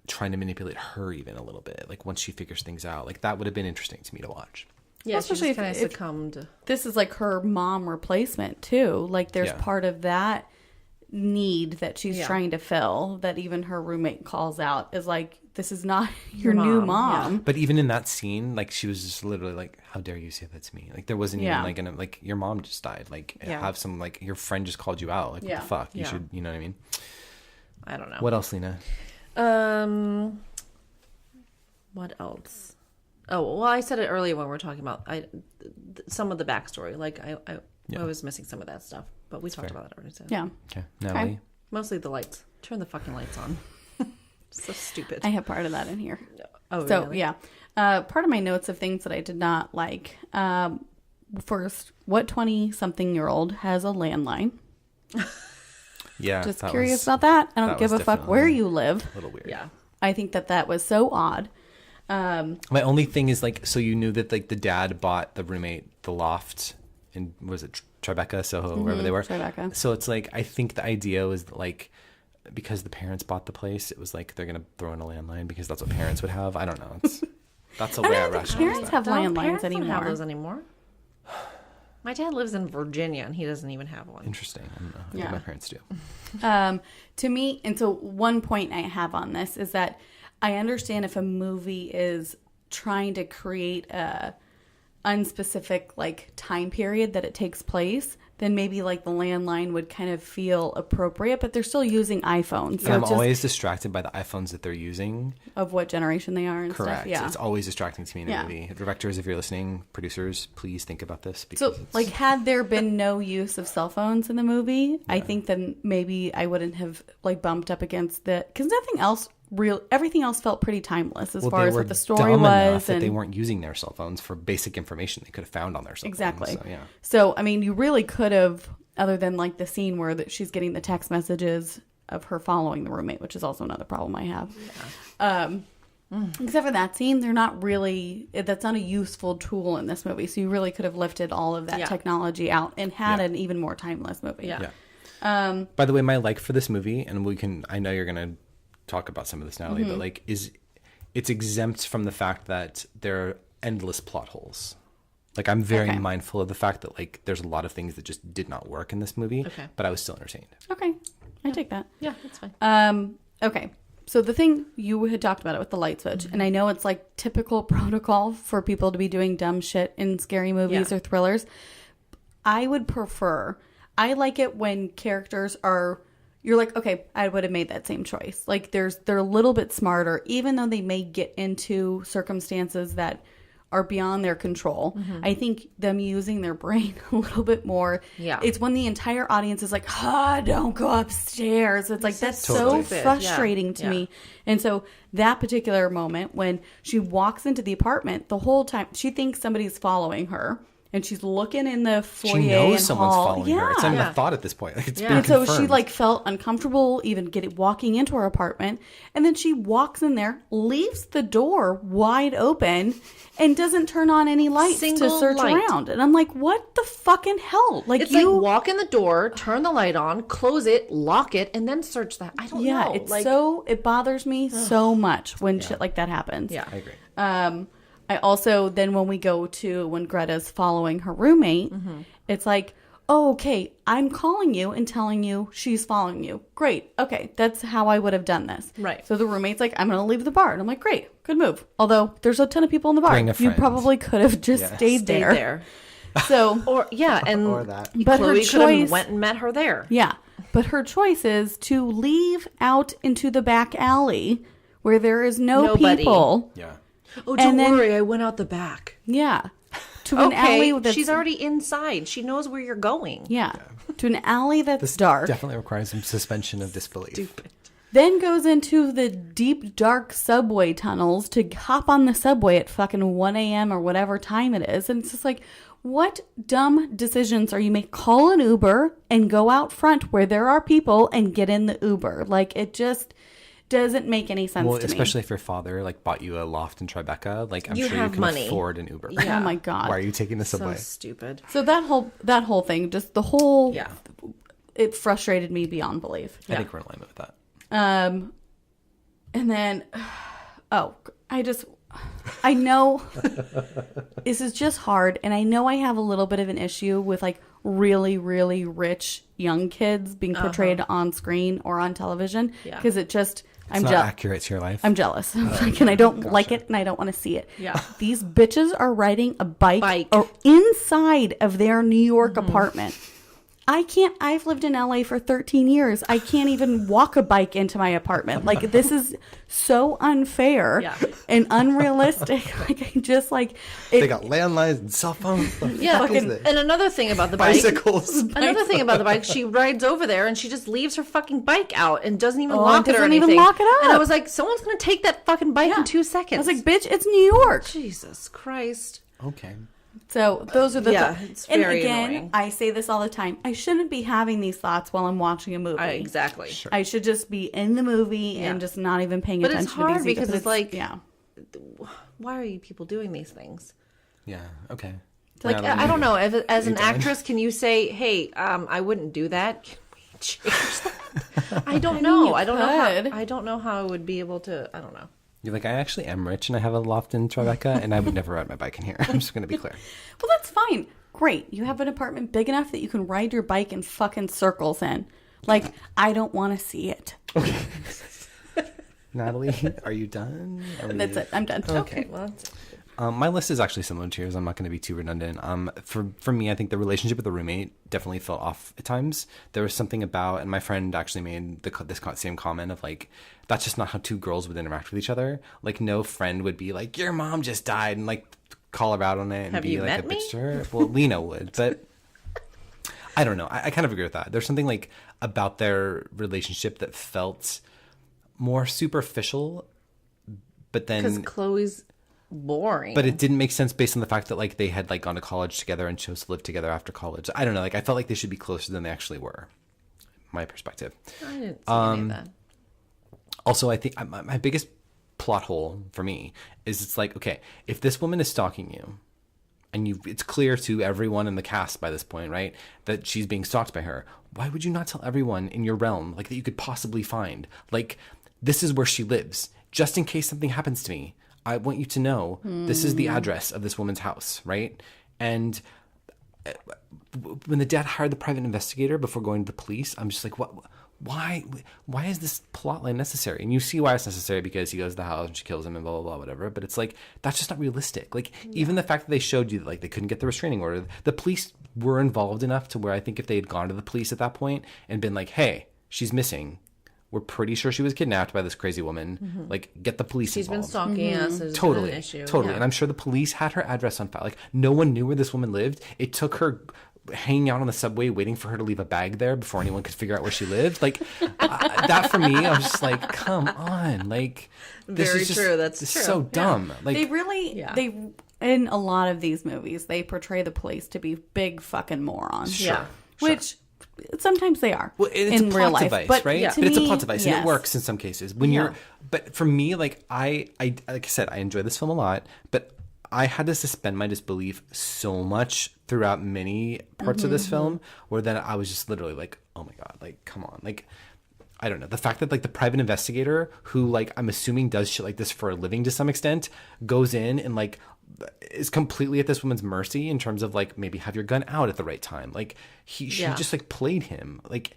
Speaker 6: trying to manipulate her even a little bit. Like once she figures things out, like that would have been interesting to me to watch.
Speaker 5: Yeah, she
Speaker 7: Especially
Speaker 5: just kind of
Speaker 7: if-
Speaker 5: succumbed.
Speaker 7: This is like her mom replacement too. Like there's
Speaker 6: Yeah.
Speaker 7: part of that need that she's
Speaker 5: Yeah.
Speaker 7: trying to fill that even her roommate calls out is like, this is not your new
Speaker 5: mom,
Speaker 7: mom.
Speaker 6: But even in that scene, like she was just literally like, "How dare you say that to me?" Like there wasn't
Speaker 7: Yeah.
Speaker 6: even like like your mom just died. Like
Speaker 5: Yeah.
Speaker 6: have some like your friend just called you out. Like
Speaker 7: Yeah.
Speaker 6: what the fuck? You
Speaker 5: Yeah.
Speaker 6: should, you know what I mean?
Speaker 5: I don't know.
Speaker 6: What else, Lena?
Speaker 5: What else? Oh, well, I said it earlier when we were talking about some of the backstory. Like I was missing some of that stuff, but we talked about it already. So.
Speaker 7: Yeah.
Speaker 6: Okay, Natalie.
Speaker 5: Mostly the lights. Turn the fucking lights on. So stupid.
Speaker 7: I have part of that in here.
Speaker 5: Oh,
Speaker 7: So
Speaker 5: really?
Speaker 7: yeah. Part of my notes of things that I did not like. First, what 20-something-year-old has a landline?
Speaker 6: Yeah,
Speaker 7: Just
Speaker 6: that
Speaker 7: curious
Speaker 6: was
Speaker 7: about that. I don't
Speaker 6: that
Speaker 7: give
Speaker 6: was
Speaker 7: a fuck where
Speaker 6: definitely
Speaker 7: you live.
Speaker 6: a little weird.
Speaker 5: Yeah.
Speaker 7: I think that was so odd.
Speaker 6: My only thing is like, so you knew that like the dad bought the roommate the loft in was it Tribeca, Soho, wherever they were.
Speaker 7: Tribeca.
Speaker 6: So it's like I think the idea was that, like because the parents bought the place, it was like they're gonna throw in a landline because that's what parents would have. I don't know. That's the way I
Speaker 7: don't think
Speaker 6: rationalize
Speaker 7: parents
Speaker 6: that.
Speaker 7: have landlines
Speaker 5: Parents don't
Speaker 7: anymore.
Speaker 5: have those anymore. My dad lives in Virginia, and he doesn't even have one.
Speaker 6: Interesting. I don't know. I
Speaker 7: Yeah.
Speaker 6: think my parents do.
Speaker 7: To me, and so one point I have on this is that I understand if a movie is trying to create a unspecific like time period that it takes place, then maybe like the landline would kind of feel appropriate, but they're still using iPhones. So
Speaker 6: And I'm
Speaker 7: it's just
Speaker 6: always distracted by the iPhones that they're using.
Speaker 7: of what generation they are and
Speaker 6: Correct.
Speaker 7: stuff. Yeah.
Speaker 6: It's always distracting to me in a
Speaker 7: Yeah.
Speaker 6: movie. Directors, if you're listening, producers, please think about this. Because
Speaker 7: So,
Speaker 6: it's-
Speaker 7: like, had there been no use of cell phones in the movie, I think then maybe I wouldn't have like bumped up against the because nothing else everything else felt pretty timeless as far
Speaker 6: they
Speaker 7: as
Speaker 6: were
Speaker 7: what the story
Speaker 6: dumb enough
Speaker 7: was,
Speaker 6: that
Speaker 7: and
Speaker 6: they weren't using their cell phones for basic information they could have found on their cell
Speaker 7: exactly.
Speaker 6: phones. So, yeah.
Speaker 7: So, I mean, you really could have, other than like the scene where she's getting the text messages of her following the roommate, which is also another problem I have. Except for that scene, they're not really. That's not a useful tool in this movie. So you really could have lifted all of that
Speaker 5: Yeah.
Speaker 7: technology out and had
Speaker 6: Yeah.
Speaker 7: an even more timeless movie.
Speaker 5: Yeah.
Speaker 6: Yeah. By the way, my like for this movie, and I know you're gonna talk about some of this, Natalie,
Speaker 7: Mm-hmm.
Speaker 6: but like it's exempt from the fact that there are endless plot holes. Like I'm very
Speaker 7: Okay.
Speaker 6: mindful of the fact that like there's a lot of things that just did not work in this movie,
Speaker 5: Okay.
Speaker 6: but I was still entertained.
Speaker 7: Okay, I take that.
Speaker 5: Yeah, that's fine.
Speaker 7: Okay. So the thing you had talked about it with the light switch, and I know it's like typical protocol for people to be doing dumb shit in scary movies
Speaker 5: Yeah.
Speaker 7: or thrillers. I like it when characters you're like, okay, I would have made that same choice. Like they're a little bit smarter, even though they may get into circumstances that are beyond their control. I think them using their brain a little bit more.
Speaker 5: Yeah.
Speaker 7: It's when the entire audience is like, don't go upstairs. It's like, that's so
Speaker 5: stupid.
Speaker 7: frustrating to me. And so that particular moment when she walks into the apartment, the whole time she thinks somebody's following her. And she's looking in the foyer
Speaker 6: She knows
Speaker 7: and
Speaker 6: someone's
Speaker 7: hall.
Speaker 6: following her. It's not even a thought at this point. Like, it's been
Speaker 7: And so she
Speaker 6: confirmed.
Speaker 7: like felt uncomfortable even walking into her apartment. And then she walks in there, leaves the door wide open, and doesn't turn on any lights
Speaker 5: Single
Speaker 7: to search
Speaker 5: light.
Speaker 7: around. And I'm like, what the fucking hell? Like,
Speaker 5: It's like walk in the door, turn the light on, close it, lock it, and then search that. I don't know.
Speaker 7: it's
Speaker 5: like,
Speaker 7: it bothers me so much when shit like that happens.
Speaker 5: Yeah.
Speaker 6: I agree.
Speaker 7: I also, then when we go to when Greta's following her roommate, it's like, oh, okay, I'm calling you and telling you she's following you. Great. Okay, that's how I would have done this.
Speaker 5: Right.
Speaker 7: So the roommate's like, I'm going to leave the bar. And I'm like, great, good move. Although there's a ton of people in the bar.
Speaker 6: Bring a
Speaker 7: You
Speaker 6: friend.
Speaker 7: probably could have just stayed
Speaker 5: Stay
Speaker 7: there.
Speaker 5: there.
Speaker 7: So,
Speaker 5: And
Speaker 6: Or that.
Speaker 7: but
Speaker 5: Chloe
Speaker 7: her
Speaker 5: could have
Speaker 7: choice,
Speaker 5: went and met her there.
Speaker 7: yeah, but her choice is to leave out into the back alley where there is
Speaker 5: Nobody.
Speaker 7: people.
Speaker 6: Yeah.
Speaker 5: Oh,
Speaker 7: And
Speaker 5: don't
Speaker 7: then-
Speaker 5: worry, I went out the back.
Speaker 7: Yeah. To an alley
Speaker 5: Okay,
Speaker 7: that's
Speaker 5: she's already inside. She knows where you're going.
Speaker 7: Yeah. To an alley that's
Speaker 6: This
Speaker 7: dark.
Speaker 6: definitely requires some suspension of disbelief.
Speaker 7: Then goes into the deep, dark subway tunnels to hop on the subway at fucking 1 a.m. or whatever time it is. And it's just like, what dumb decisions are you making? Call an Uber and go out front where there are people and get in the Uber. Like, it just doesn't make any sense
Speaker 6: Well,
Speaker 7: to me.
Speaker 6: especially if your father like bought you a loft in Tribeca, like I'm
Speaker 5: You
Speaker 6: sure
Speaker 5: have
Speaker 6: you can
Speaker 5: money.
Speaker 6: afford an Uber.
Speaker 5: Yeah.
Speaker 7: Oh my God.
Speaker 6: Why are you taking the
Speaker 5: So
Speaker 6: subway?
Speaker 5: stupid.
Speaker 7: So that whole thing, just the whole,
Speaker 5: Yeah.
Speaker 7: it frustrated me beyond belief.
Speaker 6: I think we're in alignment with that.
Speaker 7: And then, I know this is just hard. And I know I have a little bit of an issue with like really, really rich young kids being portrayed on screen or on television.
Speaker 5: Yeah.
Speaker 7: Because it just,
Speaker 6: It's not accurate to your life.
Speaker 7: I'm jealous. Like, and I don't like it and I don't want to see it.
Speaker 5: Yeah.
Speaker 7: These bitches are riding a bike.
Speaker 5: Bike.
Speaker 7: Inside of their New York apartment. I've lived in LA for 13 years. I can't even walk a bike into my apartment. Like, this is so unfair and unrealistic. Like, I just like it.
Speaker 6: They got landlines and cell phones. What the
Speaker 5: Yeah,
Speaker 6: fuck is this?
Speaker 5: and another thing about the bike.
Speaker 6: Bicycles.
Speaker 5: Another thing about the bike, she rides over there and she just leaves her fucking bike out and doesn't even
Speaker 7: Oh,
Speaker 5: lock it or
Speaker 7: doesn't
Speaker 5: anything.
Speaker 7: even lock it up.
Speaker 5: And I was like, someone's gonna take that fucking bike in 2 seconds.
Speaker 7: I was like, bitch, it's New York.
Speaker 5: Jesus Christ.
Speaker 6: Okay.
Speaker 7: So those are the
Speaker 5: It's very
Speaker 7: and again,
Speaker 5: annoying.
Speaker 7: I say this all the time. I shouldn't be having these thoughts while I'm watching a movie.
Speaker 5: Exactly.
Speaker 7: I should just be in the movie and just not even paying
Speaker 5: But
Speaker 7: attention
Speaker 5: it's hard
Speaker 7: to these
Speaker 5: because it's like,
Speaker 7: yeah.
Speaker 5: why are you people doing these things?
Speaker 6: Yeah. Okay.
Speaker 5: Like,
Speaker 6: Yeah,
Speaker 5: I don't know. As an
Speaker 6: Anytime.
Speaker 5: actress, can you say, "Hey, I wouldn't do that"? Can we change that? I don't know.
Speaker 7: you
Speaker 5: I don't know.
Speaker 7: could.
Speaker 5: I don't know how I would be able to. I don't know.
Speaker 6: You're like, I actually am rich and I have a loft in Tribeca and I would never ride my bike in here. I'm just going to be clear.
Speaker 7: Well, that's fine. Great. You have an apartment big enough that you can ride your bike in fucking circles in. Like, I don't want to see it.
Speaker 6: Natalie, are you done?
Speaker 7: That's it. I'm done.
Speaker 5: Okay. Well, that's,
Speaker 6: My list is actually similar to yours. I'm not going to be too redundant. For me, I think the relationship with the roommate definitely felt off at times. There was something about, and my friend actually made this same comment of like, that's just not how two girls would interact with each other. Like, no friend would be like, your mom just died, and like call her out on it and
Speaker 5: Have
Speaker 6: be
Speaker 5: you
Speaker 6: like
Speaker 5: met
Speaker 6: a
Speaker 5: me?
Speaker 6: bitch to her. Well, Lena would, but I don't know. I kind of agree with that. There's something like about their relationship that felt more superficial, but then
Speaker 5: because Chloe's boring.
Speaker 6: but it didn't make sense based on the fact that like they had like gone to college together and chose to live together after college. I don't know. Like I felt like they should be closer than they actually were. My perspective.
Speaker 5: I didn't see any of that.
Speaker 6: Also, I think my biggest plot hole for me is it's like, okay, if this woman is stalking you and it's clear to everyone in the cast by this point, right, that she's being stalked by her, why would you not tell everyone in your realm like that you could possibly find? Like, this is where she lives. Just in case something happens to me, I want you to know this is the address of this woman's house, right? And when the dad hired the private investigator before going to the police, I'm just like, what? Why is this plot line necessary? And you see why it's necessary because he goes to the house and she kills him and blah, blah, blah, whatever. But it's like, that's just not realistic. Like, even the fact that they showed you that, like, they couldn't get the restraining order, the police were involved enough to where I think if they had gone to the police at that point and been like, hey, she's missing, we're pretty sure she was kidnapped by this crazy woman. Like, get the police
Speaker 5: She's been
Speaker 6: involved.
Speaker 5: stalking us. There's
Speaker 6: Totally.
Speaker 5: been an issue.
Speaker 6: Totally.
Speaker 5: Yeah.
Speaker 6: And I'm sure the police had her address on file. Like, no one knew where this woman lived. It took her hanging out on the subway waiting for her to leave a bag there before anyone could figure out where she lived. Like, that for me, I was just like, come on. Like, this
Speaker 5: Very
Speaker 6: is just
Speaker 5: true. That's
Speaker 6: it's
Speaker 5: true.
Speaker 6: so dumb. Like,
Speaker 7: They really, they in a lot of these movies, they portray the police to be big fucking morons.
Speaker 6: Sure.
Speaker 5: Yeah.
Speaker 7: Which sometimes they are
Speaker 6: well, it's
Speaker 7: in
Speaker 6: a plot
Speaker 7: real life,
Speaker 6: device,
Speaker 7: but
Speaker 6: right?
Speaker 7: to
Speaker 6: But it's a
Speaker 7: me,
Speaker 6: plot device, and
Speaker 7: yes.
Speaker 6: it works in some cases. When you're, but for me, like I, like I said, I enjoy this film a lot, but I had to suspend my disbelief so much throughout many parts of this film, where then I was just literally like, oh my god, like come on, like. I don't know. The fact that like the private investigator who like I'm assuming does shit like this for a living to some extent goes in and like is completely at this woman's mercy in terms of like maybe have your gun out at the right time. Like she just like played him. Like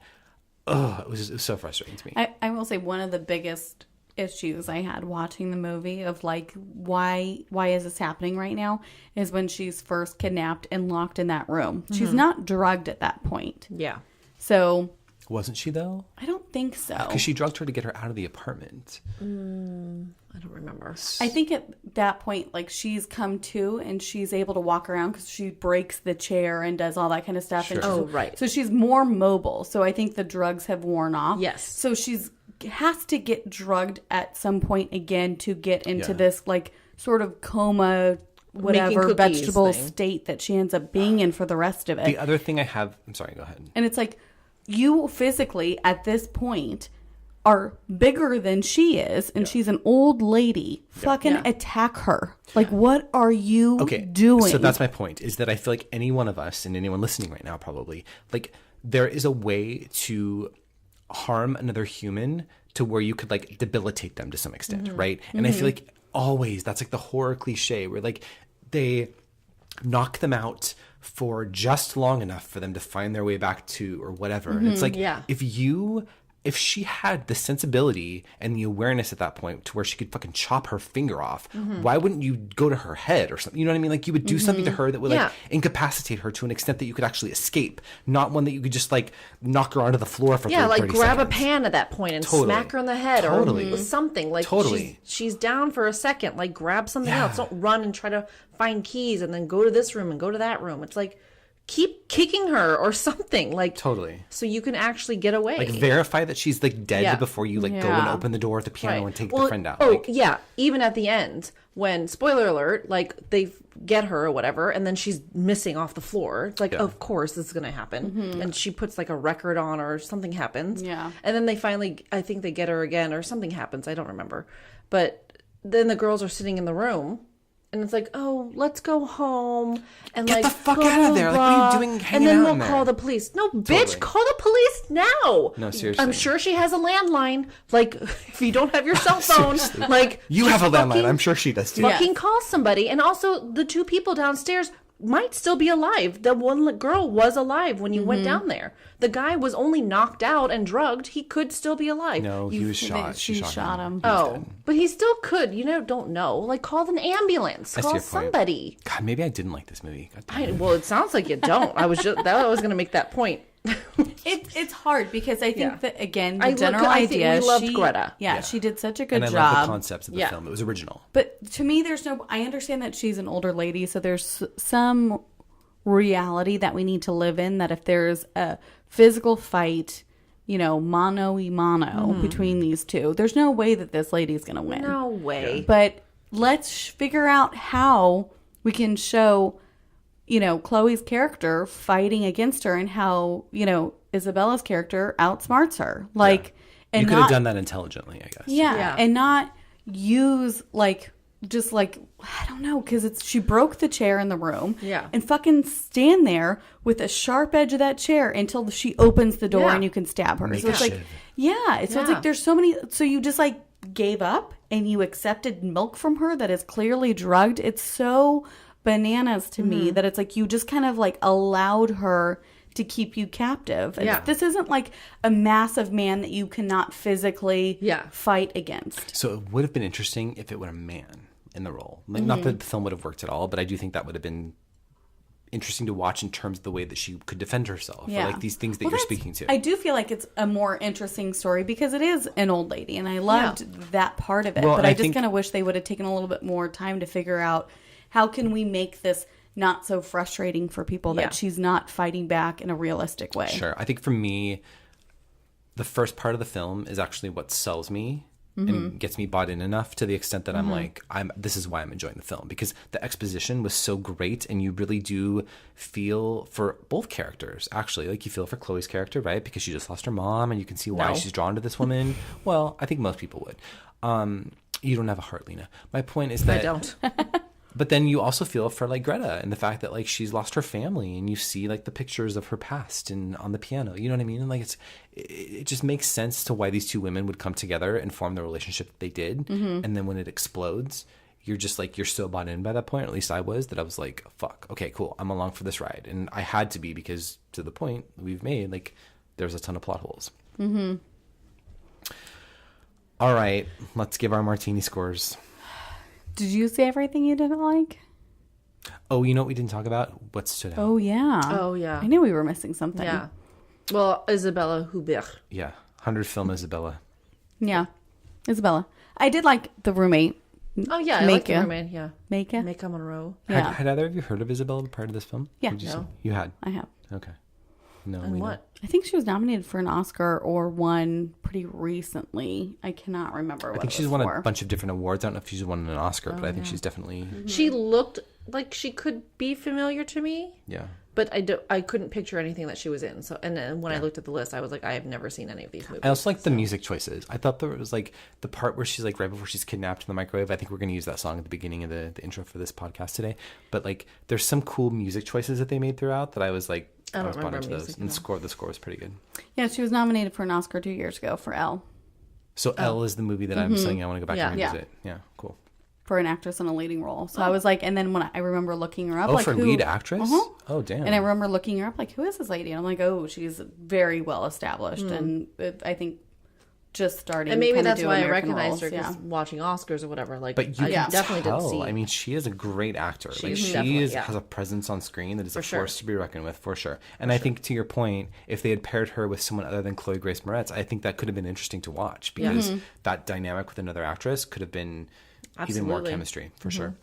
Speaker 6: it was so frustrating to me.
Speaker 7: I will say one of the biggest issues I had watching the movie of like why is this happening right now is when she's first kidnapped and locked in that room. She's not drugged at that point.
Speaker 5: Yeah.
Speaker 7: So
Speaker 6: Wasn't she though?
Speaker 7: I don't think so.
Speaker 6: Because she drugged her to get her out of the apartment.
Speaker 5: I don't remember.
Speaker 7: I think at that point, like she's come to and she's able to walk around because she breaks the chair and does all that kind of stuff.
Speaker 6: Sure.
Speaker 7: And
Speaker 5: Oh, right.
Speaker 7: So she's more mobile. So I think the drugs have worn off.
Speaker 5: Yes.
Speaker 7: So has to get drugged at some point again to get into this like sort of coma, whatever
Speaker 5: cookies
Speaker 7: vegetable
Speaker 5: thing.
Speaker 7: state that she ends up being in for the rest of it.
Speaker 6: The other thing I have, I'm sorry, go ahead.
Speaker 7: And it's like, you physically at this point are bigger than she is, and she's an old lady. Fucking attack her. Like, what are you doing?
Speaker 6: So that's my point, is that I feel like any one of us, and anyone listening right now probably, like, there is a way to harm another human to where you could, like, debilitate them to some extent, right? And I feel like always, that's like the horror cliche where, like, they knock them out for just long enough for them to find their way back to or whatever. And it's like, if she had the sensibility and the awareness at that point to where she could fucking chop her finger off, why wouldn't you go to her head or something? You know what I mean? Like you would do something to her that would like incapacitate her to an extent that you could actually escape, not one that you could just like knock her onto the floor for 30
Speaker 5: like grab
Speaker 6: seconds.
Speaker 5: a pan at that point and smack her in the head or something. Like she's down for a second. Like grab something else. Don't run and try to find keys and then go to this room and go to that room. It's like keep kicking her or something, like so you can actually get away.
Speaker 6: Like verify that she's like dead before you like go and open the door at the piano and take the friend out.
Speaker 5: Oh yeah, even at the end when, spoiler alert, like they get her or whatever, and then she's missing off the floor. It's like, of course this is gonna happen, and she puts like a record on or something happens. Yeah, and then they finally, I think they get her again or something happens. I don't remember, but then the girls are sitting in the room. And it's like, oh, let's go home and
Speaker 6: Get
Speaker 5: like
Speaker 6: the fuck
Speaker 5: blah,
Speaker 6: out of there! Like, what are you doing
Speaker 5: and
Speaker 6: hanging
Speaker 5: then
Speaker 6: out
Speaker 5: we'll
Speaker 6: in there?
Speaker 5: call the police. No, bitch, call the police now.
Speaker 6: No, seriously.
Speaker 5: I'm sure she has a landline. Like, if you don't have your cell phone, like
Speaker 6: You have a landline.
Speaker 5: fucking-
Speaker 6: I'm sure she does too.
Speaker 5: Fucking call somebody. And also, the two people downstairs might still be alive. The one girl was alive when you went down there. The guy was only knocked out and drugged. He could still be alive.
Speaker 6: No, he was shot.
Speaker 7: She shot him.
Speaker 5: Oh, but he still could. You know, don't know. Like, call an ambulance.
Speaker 6: I see
Speaker 5: Call
Speaker 6: your point.
Speaker 5: somebody.
Speaker 6: God, maybe I didn't like this movie. God damn it.
Speaker 5: Well, it sounds like you don't. I was going to make that point.
Speaker 7: It's hard because I think that again the
Speaker 5: I
Speaker 7: general
Speaker 5: I think
Speaker 7: idea.
Speaker 5: we loved Greta.
Speaker 7: Yeah, she did such a good
Speaker 6: And I
Speaker 7: job.
Speaker 6: love the concepts of the film. It was original.
Speaker 7: But to me, there's no. I understand that she's an older lady, so there's some reality that we need to live in. That if there's a physical fight, you know, mano y mano between these two, there's no way that this lady's gonna win.
Speaker 5: No way.
Speaker 7: But let's figure out how we can show, you know, Chloe's character fighting against her and how, you know, Isabella's character outsmarts her. Like, and
Speaker 6: You could
Speaker 7: not,
Speaker 6: have done that intelligently, I guess.
Speaker 7: yeah, and not use like just like I don't know, because she broke the chair in the room, and fucking stand there with a sharp edge of that chair until she opens the door and you can stab her. So it's like, so it's like there's so many. So you just like gave up and you accepted milk from her that is clearly drugged. It's so bananas to me that it's like you just kind of like allowed her to keep you captive. And this isn't like a massive man that you cannot physically fight against.
Speaker 6: So it would have been interesting if it were a man in the role. Like, not that the film would have worked at all, but I do think that would have been interesting to watch in terms of the way that she could defend herself, or like these things that you're speaking to.
Speaker 7: I do feel like it's a more interesting story because it is an old lady, and I loved that part of it.
Speaker 6: Well,
Speaker 7: but I just kind of wish they would have taken a little bit more time to figure out how can we make this not so frustrating for people that she's not fighting back in a realistic way.
Speaker 6: Sure. I think for me, the first part of the film is actually what sells me and gets me bought in enough to the extent that I'm like, this is why I'm enjoying the film, because the exposition was so great, and you really do feel for both characters, actually. Like, you feel for Chloe's character, right? Because she just lost her mom, and you can see why she's drawn to this woman. Well, I think most people would. You don't have a heart, Lena. My point is that...
Speaker 5: I don't.
Speaker 6: But then you also feel for like Greta and the fact that like she's lost her family, and you see like the pictures of her past and on the piano, you know what I mean? And like it just makes sense to why these two women would come together and form the relationship that they did. And then when it explodes, you're just like, you're so bought in by that point, or at least I was, that I was like, fuck, okay, cool, I'm along for this ride. And I had to be, because to the point we've made, like, there's a ton of plot holes. All right, let's give our martini scores.
Speaker 7: Did you say everything you didn't like?
Speaker 6: Oh, you know what we didn't talk about? What stood out?
Speaker 7: Oh, yeah.
Speaker 5: Oh, yeah.
Speaker 7: I knew we were missing something.
Speaker 5: Yeah. Well, Isabella Hubert.
Speaker 6: Yeah, 100 film Isabella.
Speaker 7: Yeah. Isabella. I did like the roommate.
Speaker 5: Oh, yeah. I like the roommate. Yeah.
Speaker 7: Maka.
Speaker 5: Maka Monroe.
Speaker 7: Yeah.
Speaker 6: Had either of you heard of Isabella prior to this film?
Speaker 7: Yeah.
Speaker 6: Did you
Speaker 5: No.
Speaker 6: see? You had?
Speaker 7: I have.
Speaker 6: Okay. No.
Speaker 5: And
Speaker 6: we
Speaker 5: what?
Speaker 7: I think she was nominated for an Oscar or won pretty recently. I cannot remember what
Speaker 6: I think
Speaker 7: it
Speaker 6: she's
Speaker 7: was
Speaker 6: won
Speaker 7: for.
Speaker 6: a bunch of different awards. I don't know if she's won an Oscar, but I think she's definitely...
Speaker 5: She looked like she could be familiar to me,
Speaker 6: Yeah.
Speaker 5: but I couldn't picture anything that she was in. So, and then when I looked at the list, I was like, I have never seen any of these movies.
Speaker 6: I also like the music choices. I thought there was like the part where she's like right before she's kidnapped in the microwave. I think we're going to use that song at the beginning of the intro for this podcast today. But like, there's some cool music choices that they made throughout that I was like, I was bought into those. And the score was pretty good.
Speaker 7: Yeah, she was nominated for an Oscar 2 years ago for Elle.
Speaker 6: So Elle is the movie that I'm saying I want to go back and revisit. Yeah, cool.
Speaker 7: For an actress in a leading role. So I was like, and then when I remember looking her up,
Speaker 6: Oh,
Speaker 7: like,
Speaker 6: for
Speaker 7: who?
Speaker 6: lead actress? Oh, damn.
Speaker 7: And I remember looking her up, like, who is this lady? And I'm like, oh, she's very well established, and I think just starting.
Speaker 5: And maybe
Speaker 7: kinda
Speaker 5: that's
Speaker 7: do
Speaker 5: why I
Speaker 7: American
Speaker 5: recognized
Speaker 7: roles.
Speaker 5: her, because watching Oscars or whatever. Like,
Speaker 6: But you
Speaker 5: I
Speaker 6: can
Speaker 5: definitely
Speaker 6: tell.
Speaker 5: didn't see.
Speaker 6: I mean, she is a great actor. She
Speaker 5: definitely,
Speaker 6: has a presence on screen that is a
Speaker 5: sure.
Speaker 6: force to be reckoned with, for sure. And I think, to your point, if they had paired her with someone other than Chloe Grace Moretz, I think that could have been interesting to watch, because that dynamic with another actress could have been even more
Speaker 5: Absolutely.
Speaker 6: chemistry, for sure.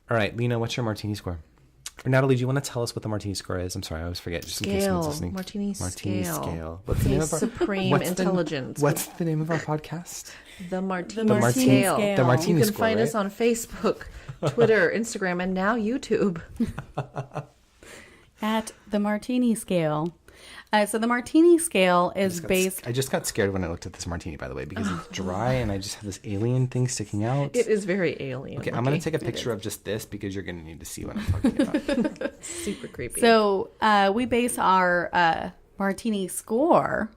Speaker 6: All right, Lena, what's your martini score? Or Natalie, do you want to tell us what the martini score is? I'm sorry, I always forget, just in case someone's listening.
Speaker 5: Martini Scale.
Speaker 6: What's the name of our
Speaker 5: Supreme
Speaker 6: what's
Speaker 5: Intelligence.
Speaker 6: What's the name of our podcast?
Speaker 5: The Martini
Speaker 7: The Martini
Speaker 5: Scale.
Speaker 7: Scale.
Speaker 6: The Martini
Speaker 5: You can
Speaker 6: Score,
Speaker 5: find
Speaker 6: right?
Speaker 5: us on Facebook, Twitter, Instagram, and now YouTube.
Speaker 7: At the Martini Scale. So the Martini Scale is based.
Speaker 6: I just got scared when I looked at this martini, by the way, because it's dry and I just have this alien thing sticking out.
Speaker 5: It is very alien.
Speaker 6: Okay, I'm going to take a picture of just this, because you're going to need to see what I'm talking about.
Speaker 5: Super creepy.
Speaker 7: So we base our Martini score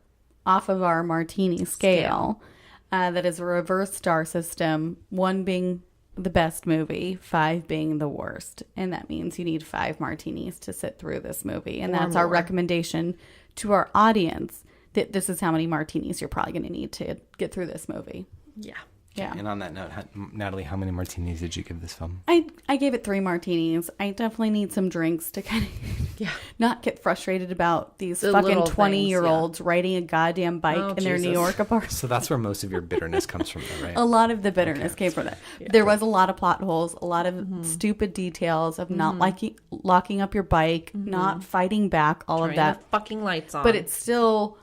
Speaker 7: off of our Martini scale. That is a reverse star system. 1 being the best movie, 5 being the worst. And that means you need 5 martinis to sit through this movie. And that's our recommendation to our audience, that this is how many martinis you're probably going to need to get through this movie.
Speaker 5: yeah.
Speaker 7: Yeah.
Speaker 6: And on that note, Natalie, how many martinis did you give this film?
Speaker 7: I gave it 3 martinis. I definitely need some drinks to kind of not get frustrated about these
Speaker 5: The
Speaker 7: fucking
Speaker 5: little
Speaker 7: 20-year-olds riding a goddamn bike in their New
Speaker 5: Jesus.
Speaker 7: York apartment.
Speaker 6: So that's where most of your bitterness comes from, though, right?
Speaker 7: A lot of the bitterness came from that. There was a lot of plot holes, a lot of stupid details of not locking up your bike, not fighting back, all
Speaker 5: Turning
Speaker 7: of that.
Speaker 5: the fucking lights on.
Speaker 7: But it's still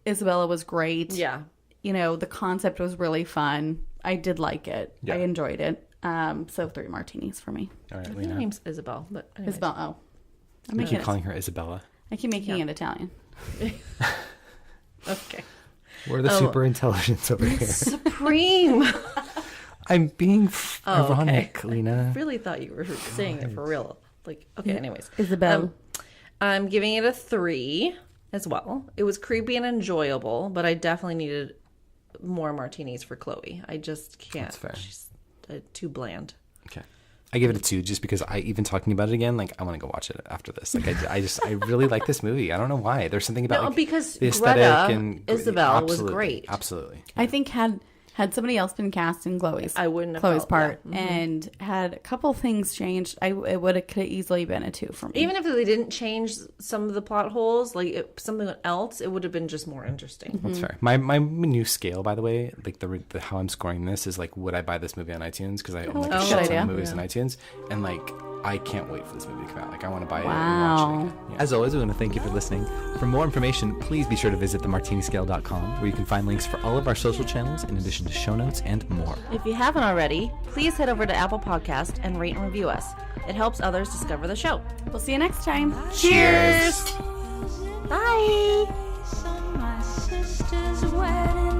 Speaker 7: Isabella was great.
Speaker 5: Yeah.
Speaker 7: You know, the concept was really fun. I did like it.
Speaker 6: Yeah.
Speaker 7: I enjoyed it. So 3 martinis for me.
Speaker 6: All right,
Speaker 5: Her
Speaker 6: Lena.
Speaker 5: name's Isabel, but anyways.
Speaker 7: Isabel. Oh, I'm
Speaker 6: We
Speaker 7: making
Speaker 6: keep
Speaker 7: it.
Speaker 6: calling her Isabella.
Speaker 7: I keep making it Italian.
Speaker 5: Okay.
Speaker 6: We're the super intelligence over here.
Speaker 5: Supreme.
Speaker 6: I'm being
Speaker 5: Oh, okay.
Speaker 6: ironic, Lena.
Speaker 5: I really thought you were saying it for real. Like, okay, anyways.
Speaker 7: Isabel.
Speaker 5: I'm giving it a 3 as well. It was creepy and enjoyable, but I definitely needed more martinis for Chloe. I just can't.
Speaker 6: That's fair.
Speaker 5: She's too bland.
Speaker 6: Okay. I give it a 2 just because even talking about it again, like, I want to go watch it after this. Like, I really like this movie. I don't know why. There's something about
Speaker 5: No,
Speaker 6: like,
Speaker 5: because
Speaker 6: the aesthetic
Speaker 5: Greta,
Speaker 6: and
Speaker 5: Isabel was
Speaker 6: absolutely,
Speaker 5: great.
Speaker 6: Absolutely.
Speaker 7: I think had Had somebody else been cast in Chloe's
Speaker 5: felt,
Speaker 7: part
Speaker 5: yeah.
Speaker 7: and had a couple things changed, it would have could have easily been a 2 for me.
Speaker 5: Even if they didn't change some of the plot holes, like something else, it would have been just more interesting.
Speaker 6: That's fair. My new scale, by the way, like the how I'm scoring this is like, would I buy this movie on iTunes? Because I own like a shit ton of movies on iTunes, and like I can't wait for this movie to come out. Like I want to buy it and watch it again. Yeah.
Speaker 1: As always, we want to thank you for listening. For more information, please be sure to visit themartiniscale.com, where you can find links for all of our social channels, in addition to show notes and more.
Speaker 5: If you haven't already, please head over to Apple Podcast and rate and review us. It helps others discover the show.
Speaker 7: We'll see you next time.
Speaker 5: Cheers! Bye!
Speaker 2: My sister's wedding